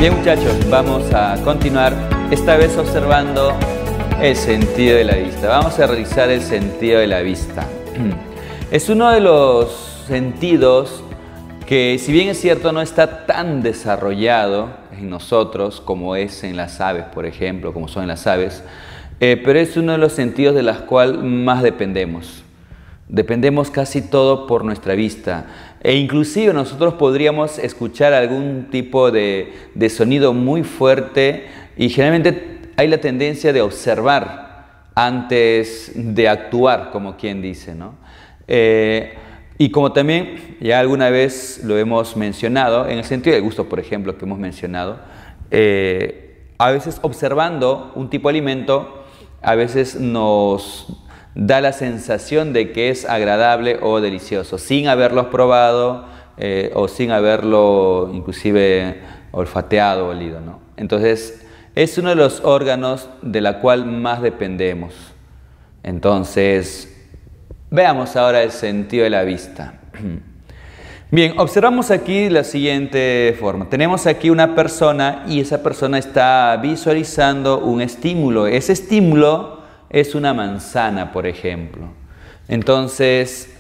Bien, muchachos, vamos a continuar, esta vez observando el sentido de la vista. Vamos a realizar el sentido de la vista. Es uno de los sentidos que, si bien es cierto, no está tan desarrollado en nosotros como es en las aves, por ejemplo, como son en las aves, pero es uno de los sentidos de los cuales más dependemos. Dependemos casi todo por nuestra vista. E inclusive nosotros podríamos escuchar algún tipo de sonido muy fuerte y generalmente hay la tendencia de observar antes de actuar, como quien dice, ¿no? Y como también ya alguna vez lo hemos mencionado, en el sentido del gusto, por ejemplo, que hemos mencionado, a veces observando un tipo de alimento, a veces nos da la sensación de que es agradable o delicioso, sin haberlo probado o sin haberlo inclusive olfateado o olido, ¿no? Entonces, es uno de los órganos de la cual más dependemos. Entonces, veamos ahora el sentido de la vista. Bien, observamos aquí la siguiente forma. Tenemos aquí una persona y esa persona está visualizando un estímulo. Ese estímulo es una manzana, por ejemplo. Entonces,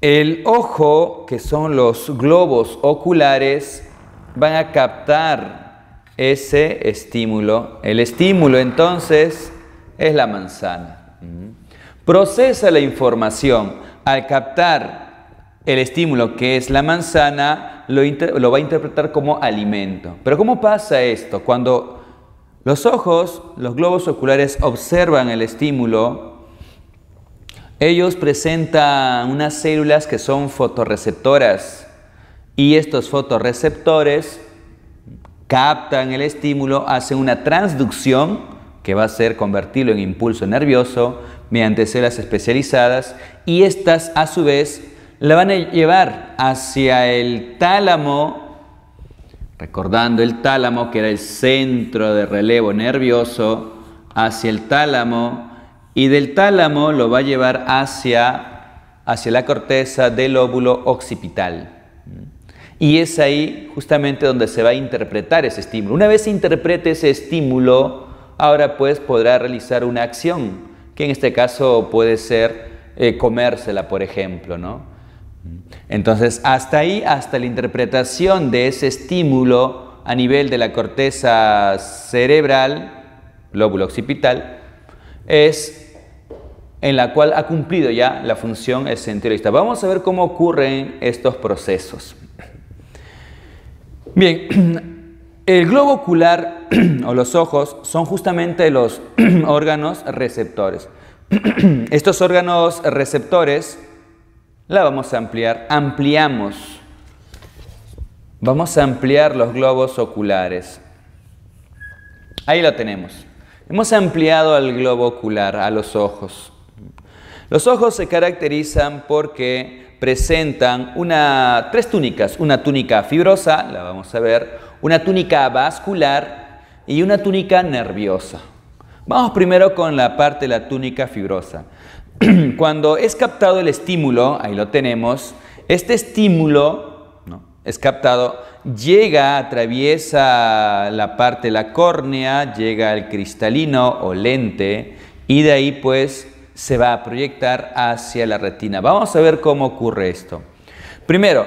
el ojo, que son los globos oculares, van a captar ese estímulo. El estímulo, entonces, es la manzana. Procesa la información. Al captar el estímulo, que es la manzana, lo va a interpretar como alimento. Pero ¿cómo pasa esto? Cuando los ojos, los globos oculares, observan el estímulo, ellos presentan unas células que son fotorreceptoras y estos fotorreceptores captan el estímulo, hacen una transducción que va a ser convertirlo en impulso nervioso mediante células especializadas y estas a su vez la van a llevar hacia el tálamo. Recordando el tálamo, que era el centro de relevo nervioso, hacia el tálamo, y del tálamo lo va a llevar hacia la corteza del lóbulo occipital. Y es ahí justamente donde se va a interpretar ese estímulo. Una vez se interprete ese estímulo, ahora pues podrá realizar una acción, que en este caso puede ser comérsela, por ejemplo, ¿no? Entonces, hasta ahí, hasta la interpretación de ese estímulo a nivel de la corteza cerebral, lóbulo occipital, es en la cual ha cumplido ya la función el sentido de la vista. Vamos a ver cómo ocurren estos procesos. Bien, el globo ocular o los ojos son justamente los órganos receptores. Estos órganos receptores la vamos a ampliar. Vamos a ampliar los globos oculares. Ahí lo tenemos. Hemos ampliado al globo ocular, a los ojos. Los ojos se caracterizan porque presentan tres túnicas. Una túnica fibrosa, la vamos a ver, una túnica vascular y una túnica nerviosa. Vamos primero con la parte de la túnica fibrosa. Cuando es captado el estímulo, ahí lo tenemos, este estímulo, ¿no?, es captado, atraviesa la parte de la córnea, llega al cristalino o lente y de ahí pues se va a proyectar hacia la retina. Vamos a ver cómo ocurre esto. Primero,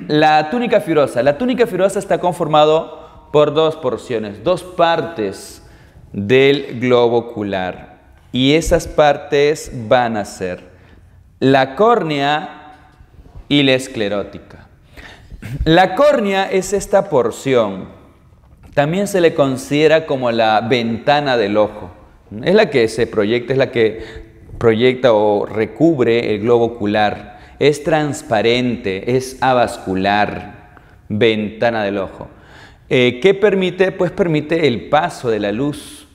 la túnica fibrosa. La túnica fibrosa está conformado por dos porciones, dos partes del globo ocular. Y esas partes van a ser la córnea y la esclerótica. La córnea es esta porción. También se le considera como la ventana del ojo. Es la que se proyecta, es la que proyecta o recubre el globo ocular. Es transparente, es avascular, ventana del ojo. ¿Qué permite? Pues permite el paso de la luz.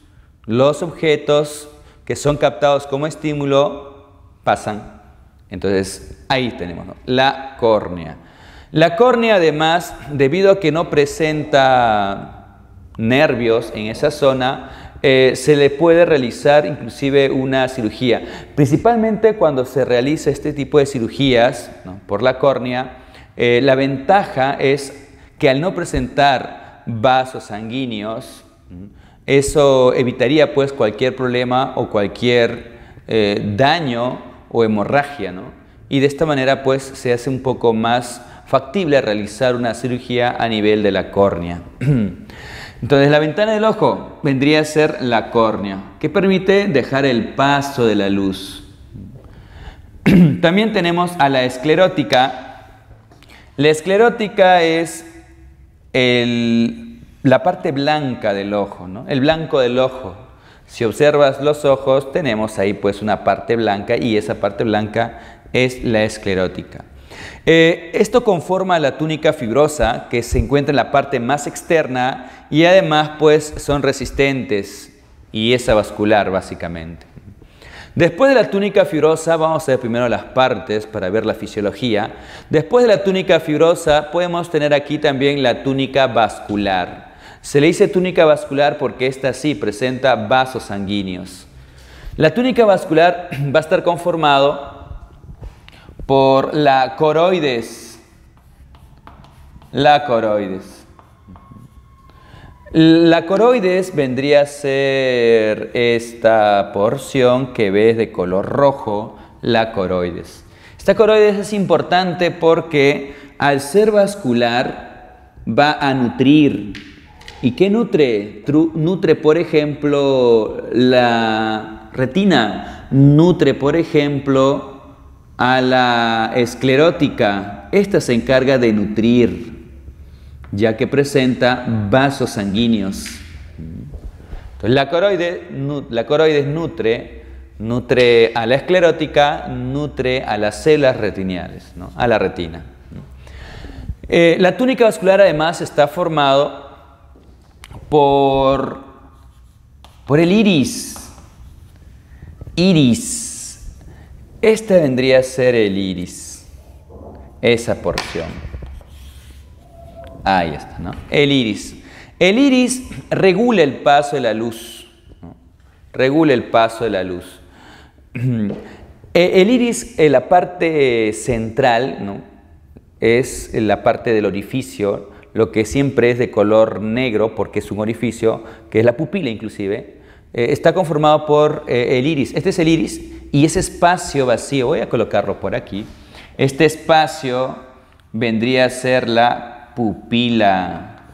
Los objetos que son captados como estímulo, pasan. Entonces, ahí tenemos, ¿no?, la córnea. La córnea, además, debido a que no presenta nervios en esa zona, se le puede realizar inclusive una cirugía. Principalmente cuando se realiza este tipo de cirugías, ¿no?, por la córnea, la ventaja es que al no presentar vasos sanguíneos. Eso evitaría pues cualquier problema o cualquier daño o hemorragia, ¿no? Y de esta manera pues se hace un poco más factible realizar una cirugía a nivel de la córnea. Entonces la ventana del ojo vendría a ser la córnea, que permite dejar el paso de la luz. También tenemos a la esclerótica. La esclerótica es la parte blanca del ojo, ¿no? El blanco del ojo. Si observas los ojos, tenemos ahí pues una parte blanca y esa parte blanca es la esclerótica. Esto conforma la túnica fibrosa que se encuentra en la parte más externa y además pues son resistentes y es avascular básicamente. Después de la túnica fibrosa vamos a ver primero las partes para ver la fisiología. Después de la túnica fibrosa podemos tener aquí también la túnica vascular. Se le dice túnica vascular porque esta sí presenta vasos sanguíneos. La túnica vascular va a estar conformado por la coroides. La coroides. La coroides vendría a ser esta porción que ves de color rojo, la coroides. Esta coroides es importante porque al ser vascular va a nutrir. ¿Y qué nutre? Nutre, por ejemplo, la retina, nutre, por ejemplo, a la esclerótica. Esta se encarga de nutrir, ya que presenta vasos sanguíneos. Entonces, la coroides nutre a la esclerótica, nutre a las células retiniales, ¿no? A la retina. La túnica vascular además está formado por el iris. Iris. Este vendría a ser el iris. Esa porción. Ahí está, ¿no? El iris. El iris regula el paso de la luz, ¿no? Regula el paso de la luz. El iris, en la parte central, ¿no? Es la parte del orificio, lo que siempre es de color negro porque es un orificio, que es la pupila inclusive, está conformado por el iris. Este es el iris y ese espacio vacío, voy a colocarlo por aquí, este espacio vendría a ser la pupila.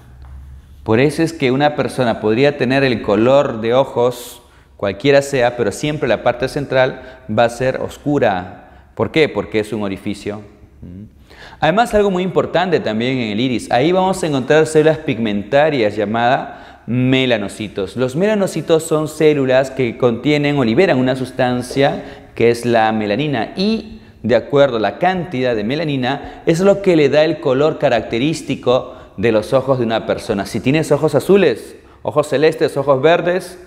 Por eso es que una persona podría tener el color de ojos, cualquiera sea, pero siempre la parte central va a ser oscura. ¿Por qué? Porque es un orificio. Además, algo muy importante también en el iris, ahí vamos a encontrar células pigmentarias llamadas melanocitos. Los melanocitos son células que contienen o liberan una sustancia que es la melanina y de acuerdo a la cantidad de melanina es lo que le da el color característico de los ojos de una persona. Si tienes ojos azules, ojos celestes, ojos verdes,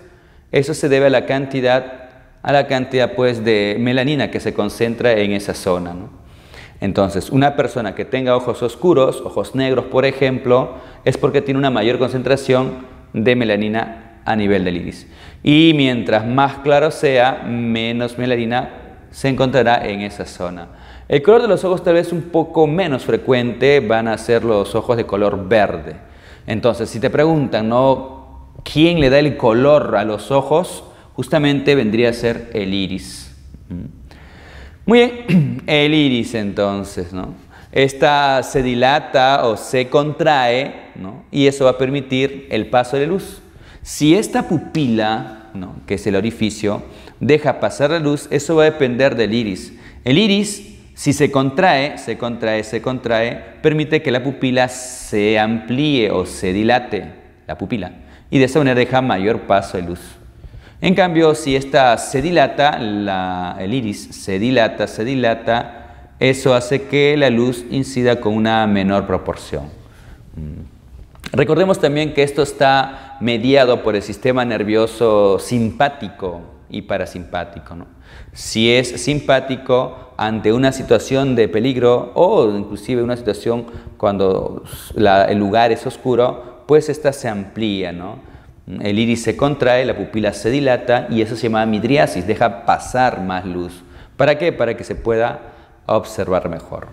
eso se debe a la cantidad pues de melanina que se concentra en esa zona, ¿no? Entonces, una persona que tenga ojos oscuros, ojos negros por ejemplo, es porque tiene una mayor concentración de melanina a nivel del iris. Y mientras más claro sea, menos melanina se encontrará en esa zona. El color de los ojos tal vez un poco menos frecuente van a ser los ojos de color verde. Entonces, si te preguntan, ¿no?, ¿quién le da el color a los ojos? Justamente vendría a ser el iris. Muy bien, el iris entonces, ¿no? Esta se dilata o se contrae, ¿no? Y eso va a permitir el paso de luz. Si esta pupila, ¿no?, que es el orificio, deja pasar la luz, eso va a depender del iris. El iris, si se contrae, permite que la pupila se amplíe o se dilate, la pupila, y de esa manera deja mayor paso de luz. En cambio, si esta se dilata, el iris se dilata, eso hace que la luz incida con una menor proporción. Recordemos también que esto está mediado por el sistema nervioso simpático y parasimpático, ¿no? Si es simpático ante una situación de peligro o inclusive una situación cuando el lugar es oscuro, pues esta se amplía, ¿no? El iris se contrae, la pupila se dilata y eso se llama midriasis, deja pasar más luz. ¿Para qué? Para que se pueda observar mejor.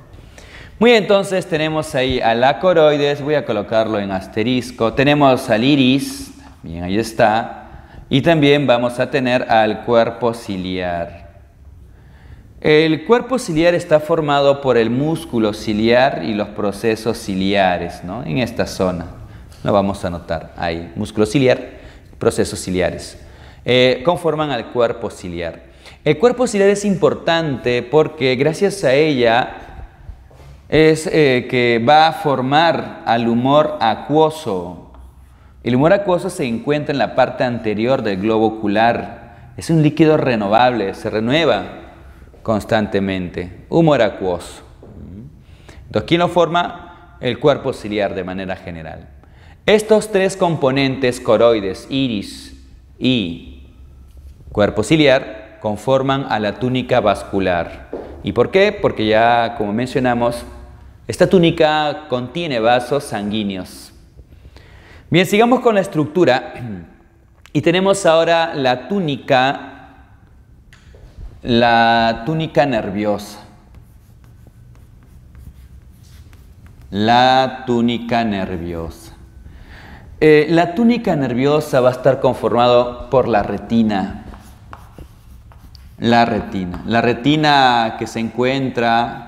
Muy bien, entonces tenemos ahí a la coroides, voy a colocarlo en asterisco. Tenemos al iris, bien, ahí está. Y también vamos a tener al cuerpo ciliar. El cuerpo ciliar está formado por el músculo ciliar y los procesos ciliares, ¿no? En esta zona. Lo vamos a notar ahí. Músculo ciliar, procesos ciliares. Conforman al cuerpo ciliar. El cuerpo ciliar es importante porque gracias a ella es que va a formar al humor acuoso. El humor acuoso se encuentra en la parte anterior del globo ocular. Es un líquido renovable, se renueva constantemente. Humor acuoso. Entonces, ¿quién lo forma? El cuerpo ciliar de manera general. Estos tres componentes, coroides, iris y cuerpo ciliar, conforman a la túnica vascular. ¿Y por qué? Porque ya, como mencionamos, esta túnica contiene vasos sanguíneos. Bien, sigamos con la estructura y tenemos ahora la túnica nerviosa. La túnica nerviosa. La túnica nerviosa va a estar conformado por la retina. La retina que se encuentra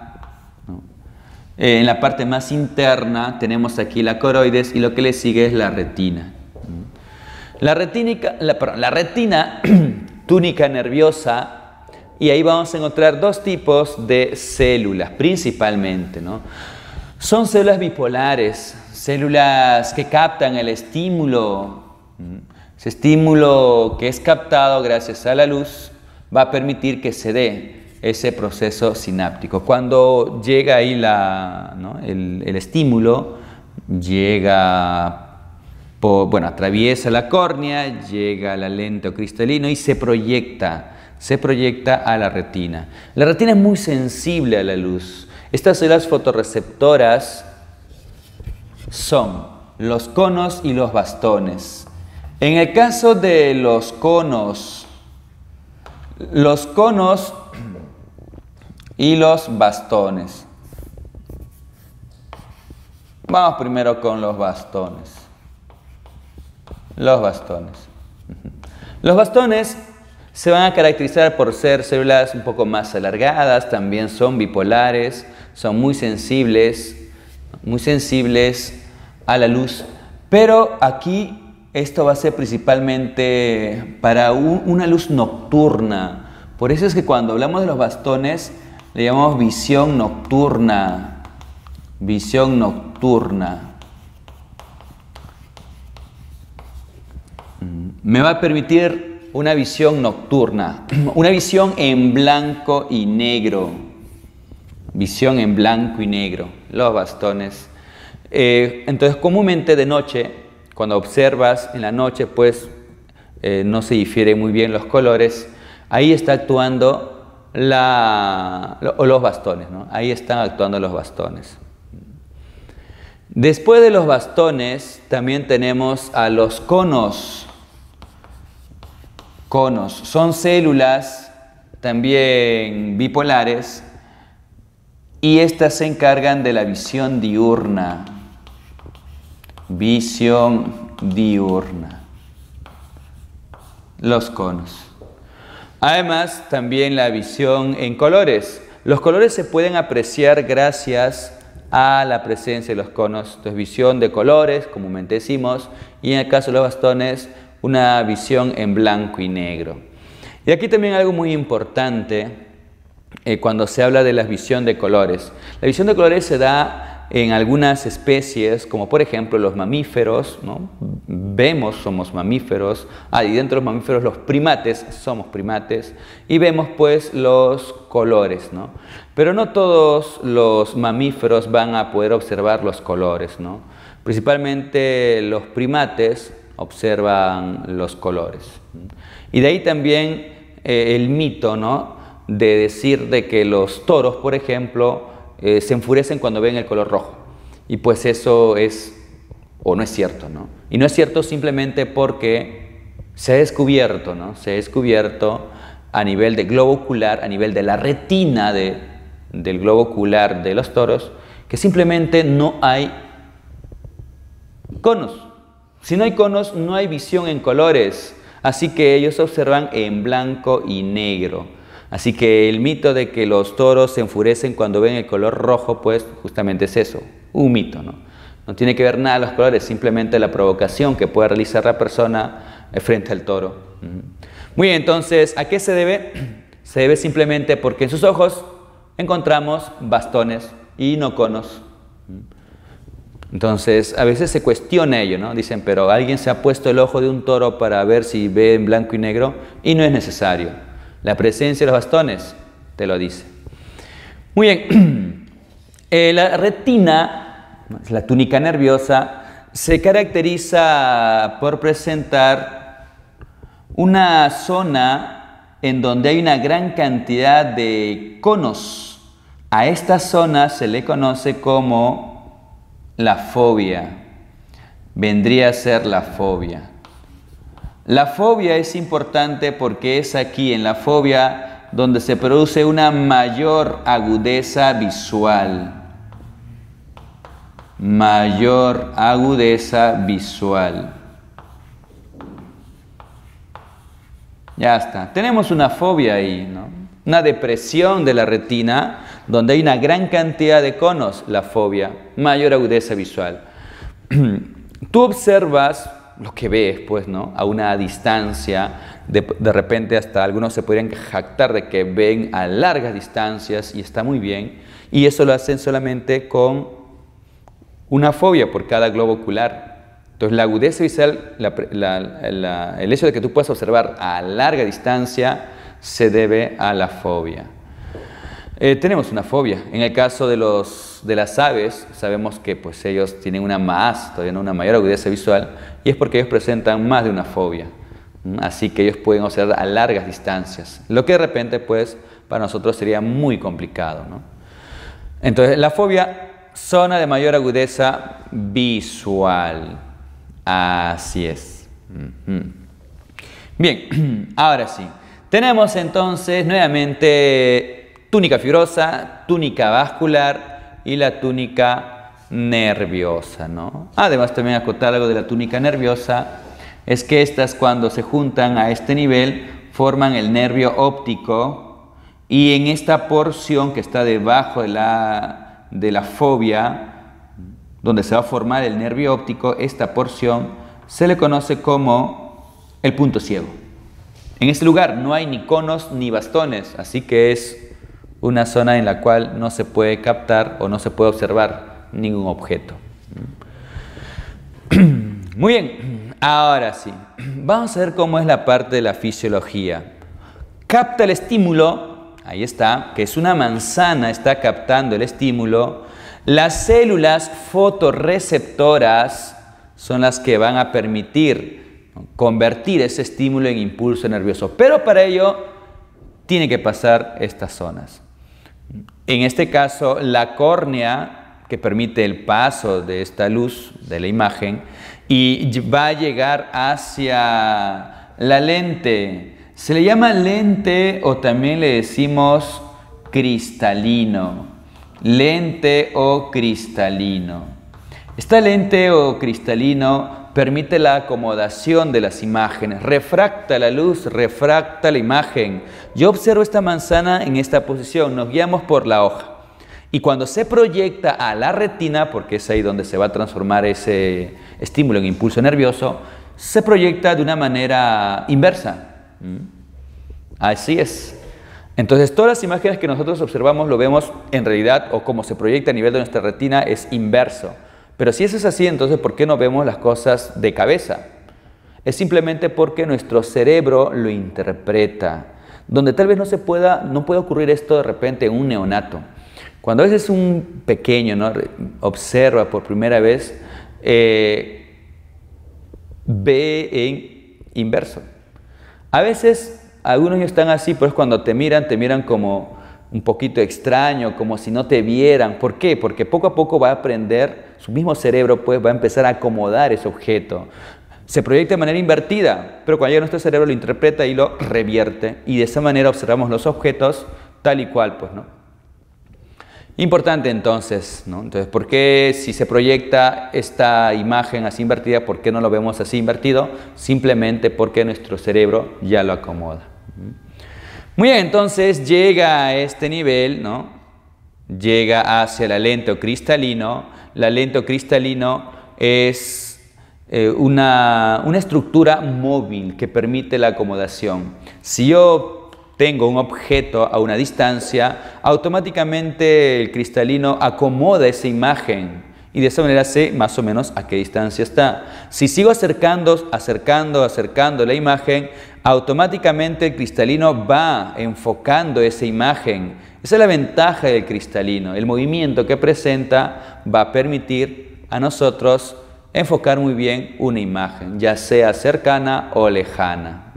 en la parte más interna. Tenemos aquí la coroides y lo que le sigue es la retina. La retina, túnica nerviosa, y ahí vamos a encontrar dos tipos de células principalmente, ¿no? Son células bipolares, células que captan el estímulo. Ese estímulo que es captado gracias a la luz va a permitir que se dé ese proceso sináptico. Cuando llega ahí el estímulo, atraviesa la córnea, llega al lente cristalino y se proyecta a la retina. La retina es muy sensible a la luz. Estas células fotorreceptoras son los conos y los bastones. En el caso de los conos y los bastones. Vamos primero con los bastones. Los bastones se van a caracterizar por ser células un poco más alargadas, también son bipolares, son muy sensibles a la luz, pero aquí esto va a ser principalmente para una luz nocturna. Por eso es que cuando hablamos de los bastones le llamamos visión nocturna. Visión nocturna. Me va a permitir una visión nocturna, una visión en blanco y negro. Visión en blanco y negro, los bastones. Entonces, comúnmente de noche, cuando observas en la noche, pues no se difiere muy bien los colores. Ahí está actuando los bastones, ¿no? Ahí están actuando los bastones. Después de los bastones, también tenemos a los conos. Conos son células también bipolares y estas se encargan de la visión diurna. Visión diurna. Los conos. Además, también la visión en colores. Los colores se pueden apreciar gracias a la presencia de los conos. Entonces, visión de colores, comúnmente decimos, y en el caso de los bastones, una visión en blanco y negro. Y aquí también algo muy importante cuando se habla de la visión de colores. La visión de colores se da en algunas especies, como por ejemplo los mamíferos, ¿no? Somos mamíferos, y dentro de los mamíferos los primates, somos primates, y vemos pues los colores, ¿no? Pero no todos los mamíferos van a poder observar los colores, ¿no? Principalmente los primates observan los colores. Y de ahí también el mito, ¿no?, de decir de que los toros, por ejemplo, se enfurecen cuando ven el color rojo. Y pues eso es, o no es cierto, ¿no? Y no es cierto simplemente porque se ha descubierto, ¿no? Se ha descubierto a nivel de globo ocular, a nivel de la retina del globo ocular de los toros, que simplemente no hay conos. Si no hay conos, no hay visión en colores, así que ellos observan en blanco y negro. Así que el mito de que los toros se enfurecen cuando ven el color rojo, pues justamente es eso, un mito, ¿no? No tiene que ver nada los colores, simplemente la provocación que puede realizar la persona frente al toro. Muy bien, entonces, ¿a qué se debe? Se debe simplemente porque en sus ojos encontramos bastones y no conos. Entonces, a veces se cuestiona ello, ¿no? Dicen, pero ¿alguien se ha puesto el ojo de un toro para ver si ve en blanco y negro? Y no es necesario. La presencia de los bastones te lo dice. Muy bien. La retina, la túnica nerviosa, se caracteriza por presentar una zona en donde hay una gran cantidad de conos. A esta zona se le conoce como la fovea. Vendría a ser la fovea. La fovea es importante porque es aquí en la fovea donde se produce una mayor agudeza visual. Mayor agudeza visual. Ya está. Tenemos una fovea ahí, ¿no? Una depresión de la retina donde hay una gran cantidad de conos, la fovea, mayor agudeza visual. Tú observas lo que ves, pues, ¿no? A una distancia, de repente hasta algunos se podrían jactar de que ven a largas distancias y está muy bien, y eso lo hacen solamente con una fovea por cada globo ocular. Entonces la agudeza visual, el hecho de que tú puedas observar a larga distancia se debe a la fovea. Tenemos una fobia. En el caso de las aves, sabemos que pues, ellos tienen todavía una mayor agudeza visual, y es porque ellos presentan más de una fobia. Así que ellos pueden observar a largas distancias, lo que de repente pues, para nosotros sería muy complicado, ¿no? Entonces, la fobia, zona de mayor agudeza visual. Así es. Bien, ahora sí. Tenemos entonces nuevamente túnica fibrosa, túnica vascular y la túnica nerviosa, ¿no? Además, también acotar algo de la túnica nerviosa, es que estas cuando se juntan a este nivel forman el nervio óptico, y en esta porción que está debajo de la fovea, donde se va a formar el nervio óptico, esta porción se le conoce como el punto ciego. En este lugar no hay ni conos ni bastones, así que es una zona en la cual no se puede captar o no se puede observar ningún objeto. Muy bien, ahora sí, vamos a ver cómo es la parte de la fisiología. Capta el estímulo, ahí está, que es una manzana, está captando el estímulo. Las células fotorreceptoras son las que van a permitir convertir ese estímulo en impulso nervioso, pero para ello tiene que pasar estas zonas. En este caso, la córnea, que permite el paso de esta luz de la imagen, y va a llegar hacia la lente. Se le llama lente o también le decimos cristalino. Lente o cristalino. Esta lente o cristalino permite la acomodación de las imágenes, refracta la luz, refracta la imagen. Yo observo esta manzana en esta posición, nos guiamos por la hoja. Y cuando se proyecta a la retina, porque es ahí donde se va a transformar ese estímulo en impulso nervioso, se proyecta de una manera inversa. Así es. Entonces, todas las imágenes que nosotros observamos lo vemos en realidad, o como se proyecta a nivel de nuestra retina, es inverso. Pero si eso es así, entonces, ¿por qué no vemos las cosas de cabeza? Es simplemente porque nuestro cerebro lo interpreta. Donde tal vez no pueda ocurrir esto de repente en un neonato. Cuando a veces un pequeño, ¿no?, observa por primera vez, ve en inverso. A veces algunos niños están así, pero es cuando te miran como un poquito extraño, como si no te vieran. ¿Por qué? Porque poco a poco va a aprender, su mismo cerebro pues va a empezar a acomodar ese objeto. Se proyecta de manera invertida, pero cuando llega nuestro cerebro lo interpreta y lo revierte, y de esa manera observamos los objetos tal y cual, pues, ¿no? Importante entonces, ¿no? Entonces, ¿por qué si se proyecta esta imagen así invertida, por qué no lo vemos así invertido? Simplemente porque nuestro cerebro ya lo acomoda. Muy bien, entonces llega a este nivel, ¿no? Llega hacia la lente o cristalino. La lente o cristalino es una estructura móvil que permite la acomodación. Si yo tengo un objeto a una distancia, automáticamente el cristalino acomoda esa imagen y de esa manera sé más o menos a qué distancia está. Si sigo acercando la imagen, automáticamente el cristalino va enfocando esa imagen. Esa es la ventaja del cristalino. El movimiento que presenta va a permitir a nosotros enfocar muy bien una imagen, ya sea cercana o lejana.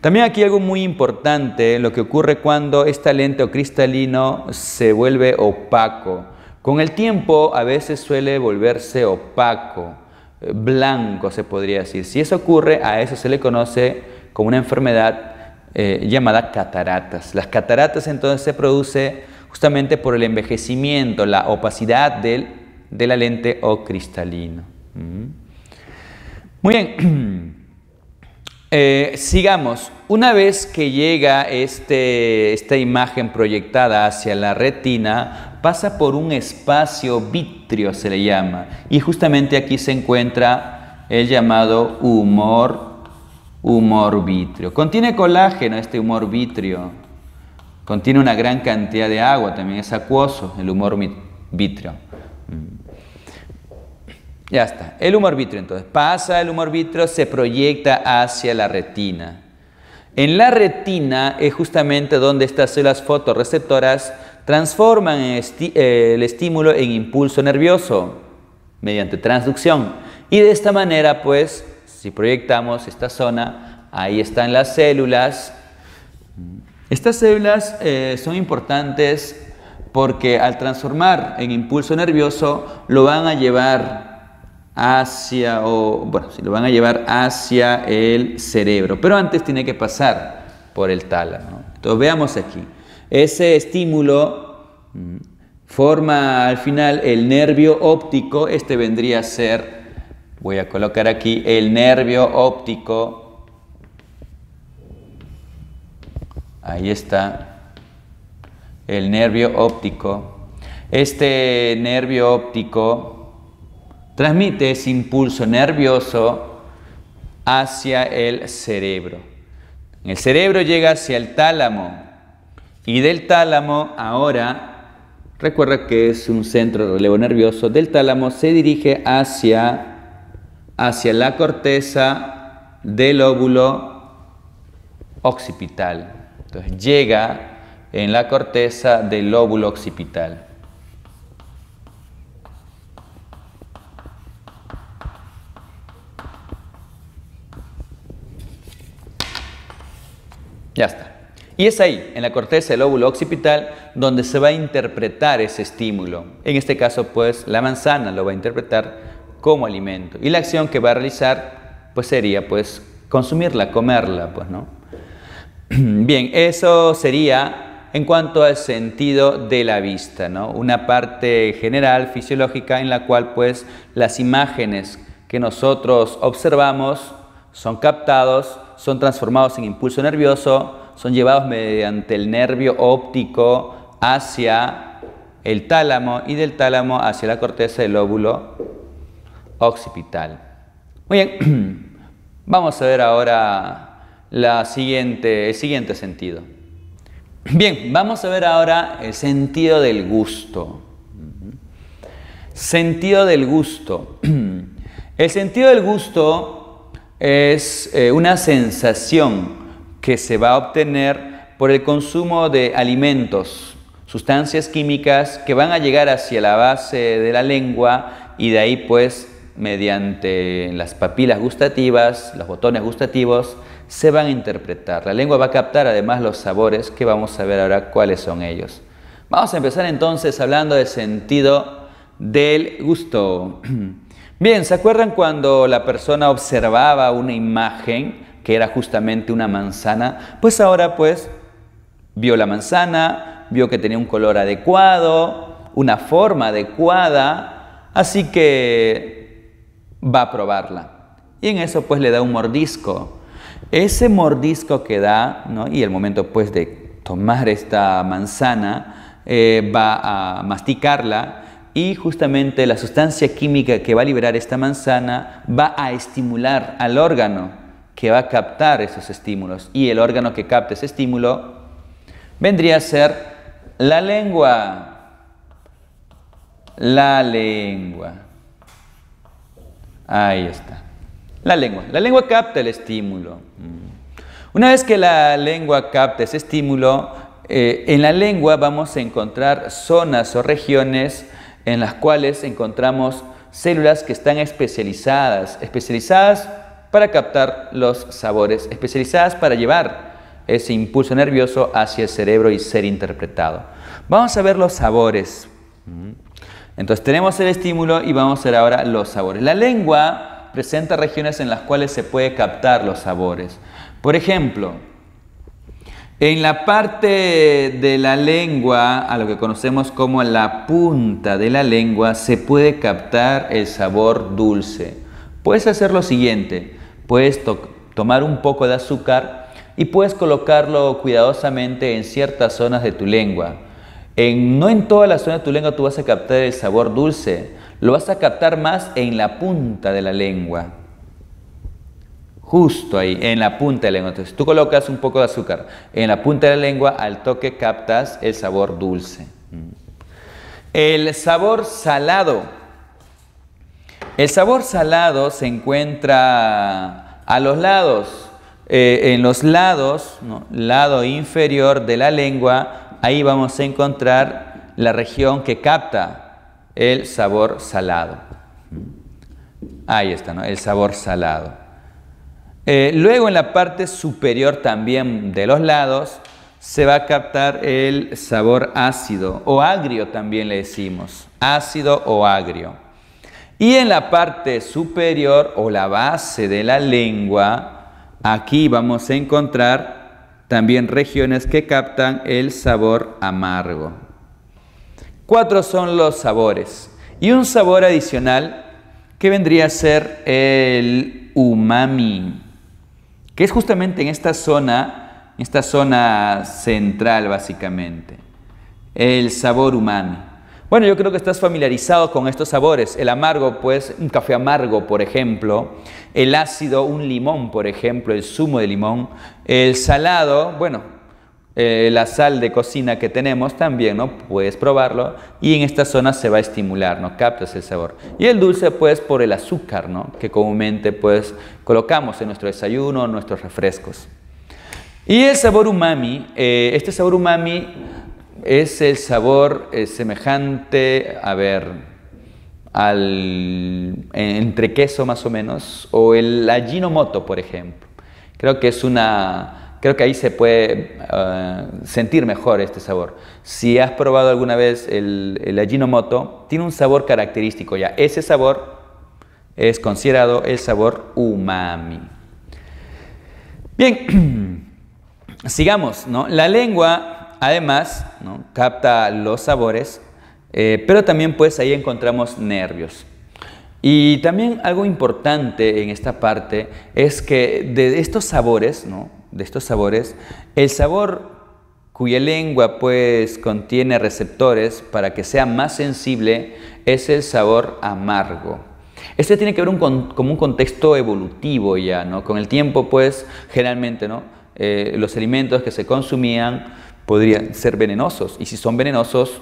También aquí algo muy importante, lo que ocurre cuando esta lente o cristalino se vuelve opaco. Con el tiempo a veces suele volverse opaco, blanco se podría decir. Si eso ocurre, a eso se le conoce como una enfermedad llamada cataratas. Las cataratas entonces se produce justamente por el envejecimiento, la opacidad de la lente o cristalino. Muy bien. Sigamos. Una vez que llega esta imagen proyectada hacia la retina, pasa por un espacio vítreo, se le llama, y justamente aquí se encuentra el llamado humor vítreo. Contiene colágeno este humor vítreo, contiene una gran cantidad de agua, también es acuoso el humor vítreo. Ya está, el humor vítreo entonces pasa, el humor vítreo se proyecta hacia la retina. En la retina es justamente donde estas células fotorreceptoras transforman el estímulo en impulso nervioso mediante transducción. Y de esta manera, pues, si proyectamos esta zona, ahí están las células. Estas células son importantes porque al transformar en impulso nervioso lo van a llevar hacia el cerebro, pero antes tiene que pasar por el tálamo. Entonces veamos aquí, ese estímulo forma al final el nervio óptico. Este vendría a ser, voy a colocar aquí el nervio óptico, ahí está el nervio óptico. Este nervio óptico transmite ese impulso nervioso hacia el cerebro. El cerebro llega hacia el tálamo y del tálamo ahora, recuerda que es un centro de relevo nervioso, del tálamo se dirige hacia la corteza del lóbulo occipital. Entonces llega en la corteza del lóbulo occipital. Ya está. Y es ahí, en la corteza del lóbulo occipital, donde se va a interpretar ese estímulo. En este caso, pues, la manzana lo va a interpretar como alimento. Y la acción que va a realizar, pues, sería, pues, consumirla, comerla, pues, ¿no? Bien, eso sería en cuanto al sentido de la vista, ¿no? Una parte general, fisiológica, en la cual, pues, las imágenes que nosotros observamos son captados, son transformados en impulso nervioso, son llevados mediante el nervio óptico hacia el tálamo y del tálamo hacia la corteza del lóbulo occipital. Muy bien, vamos a ver ahora el siguiente sentido. Bien, vamos a ver ahora el sentido del gusto. Sentido del gusto. El sentido del gusto es una sensación que se va a obtener por el consumo de alimentos, sustancias químicas que van a llegar hacia la base de la lengua y de ahí pues mediante las papilas gustativas, los botones gustativos, se van a interpretar. La lengua va a captar además los sabores que vamos a ver ahora cuáles son ellos. Vamos a empezar entonces hablando del sentido del gusto. Bien, ¿se acuerdan cuando la persona observaba una imagen que era justamente una manzana? Pues ahora pues vio la manzana, vio que tenía un color adecuado, una forma adecuada, así que va a probarla. Y en eso pues le da un mordisco. Ese mordisco que da, ¿no? Y el momento pues de tomar esta manzana, va a masticarla y justamente la sustancia química que va a liberar esta manzana va a estimular al órgano que va a captar esos estímulos. Y el órgano que capta ese estímulo vendría a ser la lengua. La lengua. Ahí está. La lengua. La lengua capta el estímulo. Una vez que la lengua capta ese estímulo, en la lengua vamos a encontrar zonas o regiones en las cuales encontramos células que están especializadas para captar los sabores, especializadas para llevar ese impulso nervioso hacia el cerebro y ser interpretado. Vamos a ver los sabores. Entonces tenemos el estímulo y vamos a ver ahora los sabores. La lengua presenta regiones en las cuales se puede captar los sabores. Por ejemplo, en la parte de la lengua, a lo que conocemos como la punta de la lengua, se puede captar el sabor dulce. Puedes hacer lo siguiente, puedes tomar un poco de azúcar y puedes colocarlo cuidadosamente en ciertas zonas de tu lengua. No en todas las zonas de tu lengua tú vas a captar el sabor dulce, lo vas a captar más en la punta de la lengua. Justo ahí, en la punta de la lengua. Entonces tú colocas un poco de azúcar en la punta de la lengua, al toque captas el sabor dulce. El sabor salado. El sabor salado se encuentra a los lados. En los lados, ¿no? Lado inferior de la lengua, ahí vamos a encontrar la región que capta el sabor salado. Ahí está, ¿no? El sabor salado. Luego en la parte superior también de los lados se va a captar el sabor ácido o agrio, también le decimos, ácido o agrio. Y en la parte superior o la base de la lengua, aquí vamos a encontrar también regiones que captan el sabor amargo. 4 son los sabores y un sabor adicional que vendría a ser el umami, que es justamente en esta zona central básicamente, el sabor umami. Bueno, yo creo que estás familiarizado con estos sabores. El amargo, pues, un café amargo, por ejemplo. El ácido, un limón, por ejemplo, el zumo de limón. El salado, bueno, la sal de cocina que tenemos también, ¿no? Puedes probarlo y en esta zona se va a estimular, ¿no? Captas el sabor. Y el dulce, pues, por el azúcar, ¿no? Que comúnmente, pues, colocamos en nuestro desayuno, en nuestros refrescos. Y el sabor umami, este sabor umami es el sabor semejante, a ver, entre queso más o menos, o el Ajinomoto, por ejemplo. Creo que ahí se puede sentir mejor este sabor. Si has probado alguna vez el Ajinomoto, tiene un sabor característico ya. Ese sabor es considerado el sabor umami. Bien, sigamos, ¿no? La lengua, además, ¿no? Capta los sabores, pero también pues ahí encontramos nervios. Y también algo importante en esta parte es que de estos sabores, ¿no? El sabor cuya lengua pues contiene receptores para que sea más sensible es el sabor amargo. Este tiene que ver como un contexto evolutivo ya, ¿no? Con el tiempo pues generalmente, ¿no? Los alimentos que se consumían podrían ser venenosos y si son venenosos,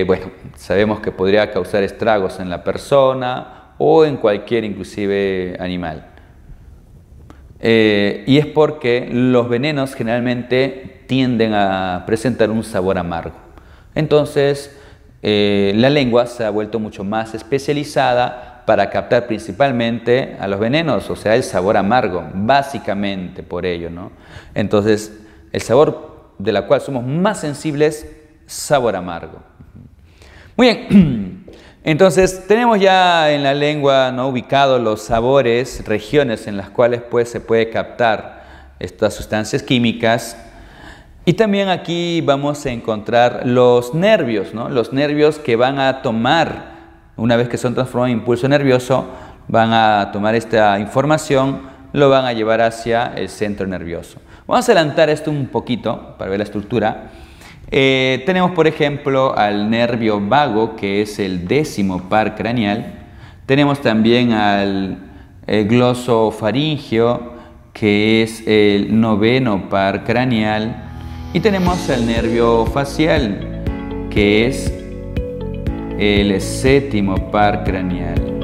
bueno, sabemos que podría causar estragos en la persona o en cualquier inclusive animal. Y es porque los venenos generalmente tienden a presentar un sabor amargo. Entonces, la lengua se ha vuelto mucho más especializada para captar principalmente a los venenos, o sea, el sabor amargo, básicamente por ello, ¿no? Entonces, el sabor de la cual somos más sensibles, sabor amargo. Muy bien, entonces tenemos ya en la lengua, ¿no? Ubicados los sabores, regiones en las cuales pues se puede captar estas sustancias químicas. Y también aquí vamos a encontrar los nervios, ¿no? Los nervios que van a tomar, una vez que son transformados en impulso nervioso, van a tomar esta información, lo van a llevar hacia el centro nervioso. Vamos a adelantar esto un poquito para ver la estructura. Tenemos, por ejemplo, al nervio vago, que es el 10º par craneal. Tenemos también al glosofaringeo, que es el 9º par craneal. Y tenemos el nervio facial, que es el 7º par craneal.